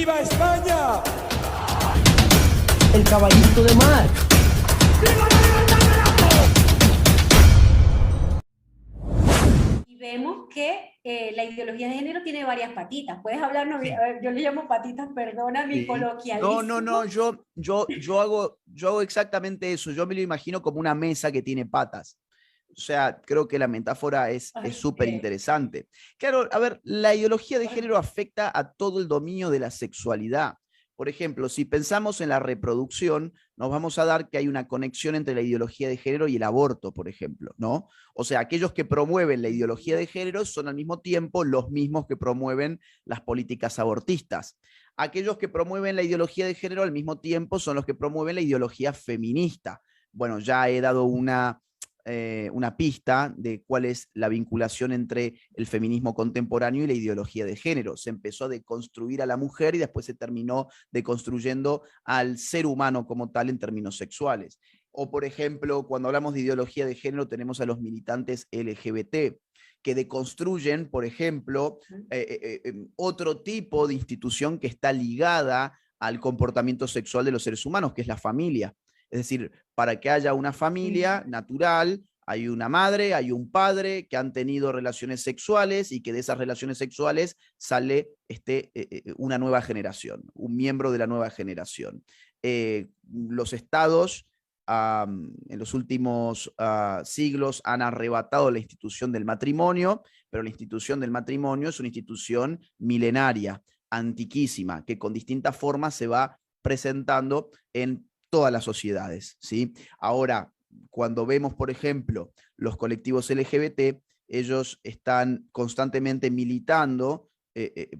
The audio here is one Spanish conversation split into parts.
¡Viva España! El caballito de mar. Y vemos que la ideología de género tiene varias patitas. ¿Puedes hablarnos? A Sí. ver, yo le llamo patitas, perdona mi Sí. No, no, coloquialismo. no, yo hago exactamente eso. Yo me lo imagino como una mesa que tiene patas. O sea, creo que la metáfora es súper Ok. interesante. Claro, a ver, la ideología de género afecta a todo el dominio de la sexualidad. Por ejemplo, si pensamos en la reproducción, nos vamos a dar que hay una conexión entre la ideología de género y el aborto, por ejemplo, ¿no? O sea, aquellos que promueven la ideología de género son al mismo tiempo los mismos que promueven las políticas abortistas. Aquellos que promueven la ideología de género al mismo tiempo son los que promueven la ideología feminista. Bueno, ya he dado una pista de cuál es la vinculación entre el feminismo contemporáneo y la ideología de género. Se empezó a deconstruir a la mujer y después se terminó deconstruyendo al ser humano como tal en términos sexuales. O, por ejemplo, cuando hablamos de ideología de género, tenemos a los militantes LGBT que deconstruyen, por ejemplo, otro tipo de institución que está ligada al comportamiento sexual de los seres humanos, que es la familia. Es decir, para que haya una familia natural, hay una madre, hay un padre que han tenido relaciones sexuales y que de esas relaciones sexuales sale una nueva generación, un miembro de la nueva generación. Los estados en los últimos siglos han arrebatado la institución del matrimonio, pero la institución del matrimonio es una institución milenaria, antiquísima, que con distintas formas se va presentando en todas las sociedades, ¿sí? Ahora, cuando vemos, por ejemplo, los colectivos LGBT, ellos están constantemente militando,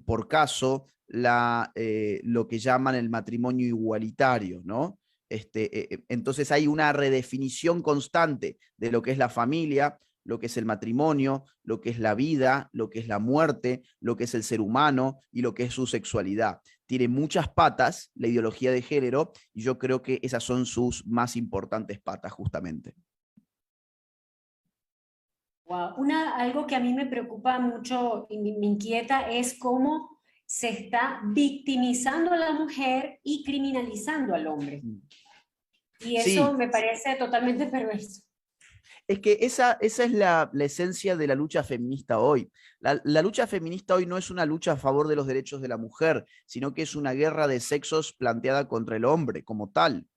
por caso, lo que llaman el matrimonio igualitario, ¿no? Entonces hay una redefinición constante de lo que es la familia, lo que es el matrimonio, lo que es la vida, lo que es la muerte, lo que es el ser humano y lo que es su sexualidad. Tiene muchas patas la ideología de género y yo creo que esas son sus más importantes patas justamente. Wow. Algo que a mí me preocupa mucho y me inquieta es cómo se está victimizando a la mujer y criminalizando al hombre. Y eso Sí, me parece totalmente perverso. es que esa es la esencia de la lucha feminista hoy. La lucha feminista hoy no es una lucha a favor de los derechos de la mujer, sino que es una guerra de sexos planteada contra el hombre como tal.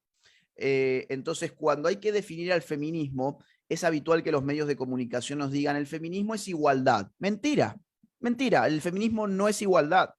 Entonces, cuando hay que definir al feminismo, es habitual que los medios de comunicación nos digan el feminismo es igualdad. Mentira, mentira, el feminismo no es igualdad.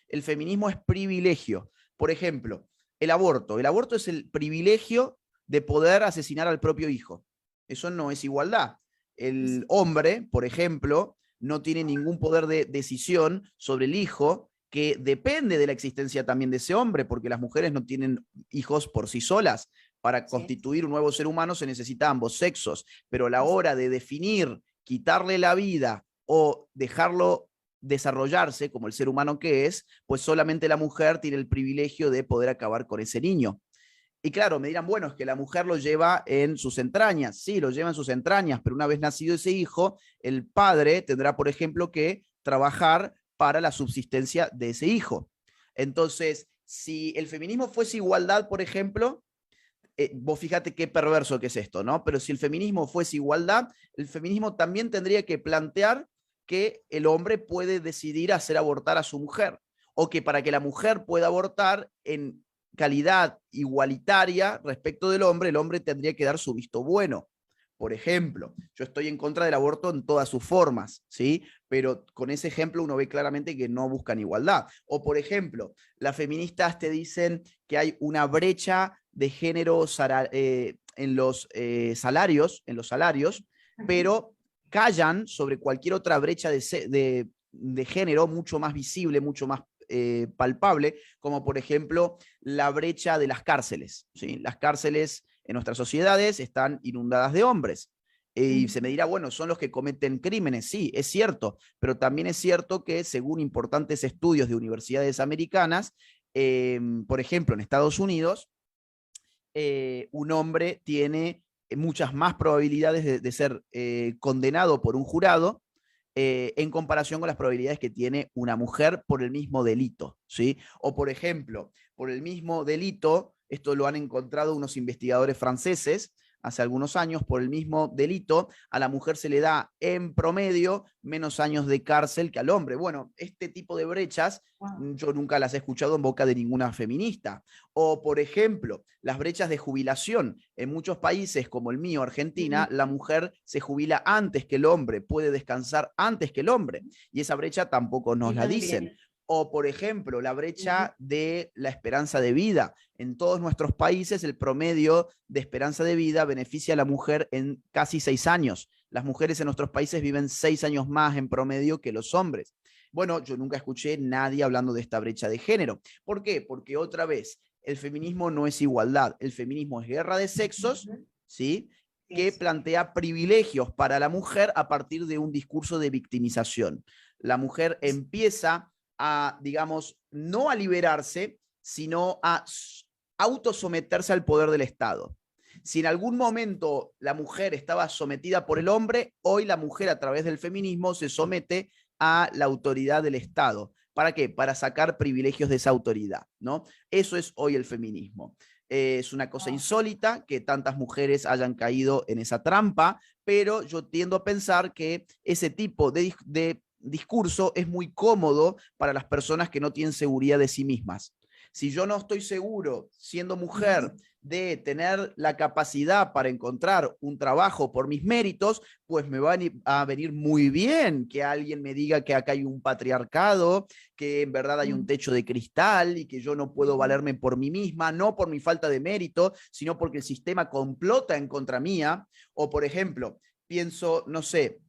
El feminismo es privilegio. Por ejemplo, el aborto. El aborto es el privilegio de poder asesinar al propio hijo. Eso no es igualdad. El hombre, por ejemplo, no tiene ningún poder de decisión sobre el hijo que depende de la existencia también de ese hombre, porque las mujeres no tienen hijos por sí solas. Para constituir un nuevo ser humano se necesita ambos sexos, pero a la hora de definir, quitarle la vida o dejarlo desarrollarse como el ser humano que es, pues solamente la mujer tiene el privilegio de poder acabar con ese niño. Y claro, me dirán, bueno, es que la mujer lo lleva en sus entrañas. Sí, lo lleva en sus entrañas, pero una vez nacido ese hijo, el padre tendrá, por ejemplo, que trabajar para la subsistencia de ese hijo. Entonces, si el feminismo fuese igualdad, por ejemplo, vos fíjate qué perverso que es esto, ¿no? Pero si el feminismo fuese igualdad, el feminismo también tendría que plantear que el hombre puede decidir hacer abortar a su mujer, o que para que la mujer pueda abortar en calidad igualitaria respecto del hombre, el hombre tendría que dar su visto bueno. Por ejemplo, yo estoy en contra del aborto en todas sus formas, ¿sí? Pero con ese ejemplo uno ve claramente que no buscan igualdad. O, por ejemplo, las feministas te dicen que hay una brecha de género en los salarios, pero callan sobre cualquier otra brecha de género mucho más visible, mucho más palpable, como por ejemplo la brecha de las cárceles, ¿sí? Las cárceles en nuestras sociedades están inundadas de hombres. Y se me dirá, bueno, son los que cometen crímenes. Sí, es cierto, pero también es cierto que según importantes estudios de universidades americanas, por ejemplo, en Estados Unidos, un hombre tiene muchas más probabilidades de ser condenado por un jurado en comparación con las probabilidades que tiene una mujer por el mismo delito, ¿sí? O, por ejemplo, por el mismo delito, esto lo han encontrado unos investigadores franceses hace algunos años, por el mismo delito, a la mujer se le da en promedio menos años de cárcel que al hombre. Bueno, este tipo de brechas yo nunca las he escuchado en boca de ninguna feminista. O, por ejemplo, las brechas de jubilación. En muchos países, como el mío, Argentina, la mujer se jubila antes que el hombre, puede descansar antes que el hombre. Y esa brecha tampoco nos la dicen. O, por ejemplo, la brecha de la esperanza de vida. En todos nuestros países, el promedio de esperanza de vida beneficia a la mujer en casi 6 años. Las mujeres en nuestros países viven 6 años más en promedio que los hombres. Bueno, yo nunca escuché a nadie hablando de esta brecha de género. ¿Por qué? Porque otra vez, el feminismo no es igualdad. El feminismo es guerra de sexos, ¿sí? Que plantea privilegios para la mujer a partir de un discurso de victimización. La mujer empieza a, digamos, no a liberarse, sino a autosometerse al poder del Estado. Si en algún momento la mujer estaba sometida por el hombre, hoy la mujer a través del feminismo se somete a la autoridad del Estado. ¿Para qué? Para sacar privilegios de esa autoridad, ¿no? Eso es hoy el feminismo. Es una cosa insólita que tantas mujeres hayan caído en esa trampa, pero yo tiendo a pensar que ese tipo de discurso es muy cómodo para las personas que no tienen seguridad de sí mismas. Si yo no estoy seguro, siendo mujer, de tener la capacidad para encontrar un trabajo por mis méritos, pues me va a venir muy bien que alguien me diga que acá hay un patriarcado, que en verdad hay un techo de cristal y que yo no puedo valerme por mí misma, no por mi falta de mérito, sino porque el sistema complota en contra mía. O, por ejemplo, pienso, no sé,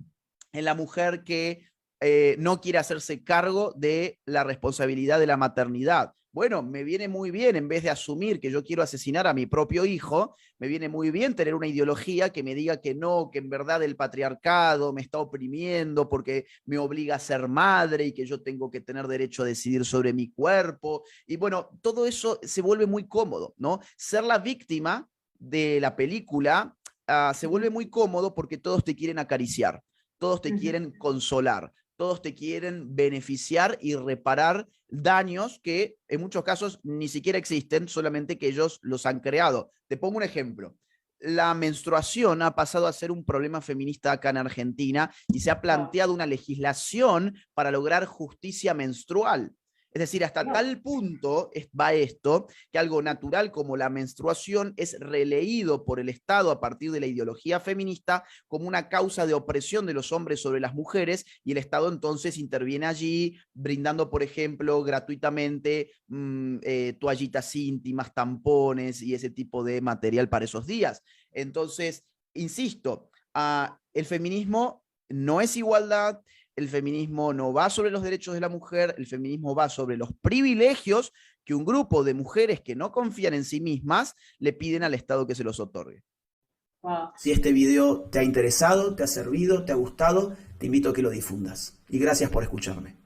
en la mujer que no quiere hacerse cargo de la responsabilidad de la maternidad. Bueno, me viene muy bien, en vez de asumir que yo quiero asesinar a mi propio hijo, me viene muy bien tener una ideología que me diga que no, que en verdad el patriarcado me está oprimiendo porque me obliga a ser madre y que yo tengo que tener derecho a decidir sobre mi cuerpo. Y bueno, todo eso se vuelve muy cómodo, ¿no? Ser la víctima de la película se vuelve muy cómodo porque todos te quieren acariciar, todos te quieren consolar, todos te quieren beneficiar y reparar daños que en muchos casos ni siquiera existen, solamente que ellos los han creado. Te pongo un ejemplo. La menstruación ha pasado a ser un problema feminista acá en Argentina y se ha planteado una legislación para lograr justicia menstrual. Es decir, hasta tal punto va esto, que algo natural como la menstruación es releído por el Estado a partir de la ideología feminista como una causa de opresión de los hombres sobre las mujeres, y el Estado entonces interviene allí, brindando, por ejemplo, gratuitamente toallitas íntimas, tampones y ese tipo de material para esos días. Entonces, insisto, el feminismo no es igualdad. El feminismo no va sobre los derechos de la mujer, el feminismo va sobre los privilegios que un grupo de mujeres que no confían en sí mismas le piden al Estado que se los otorgue. Si este video te ha interesado, te ha servido, te ha gustado, te invito a que lo difundas. Y gracias por escucharme.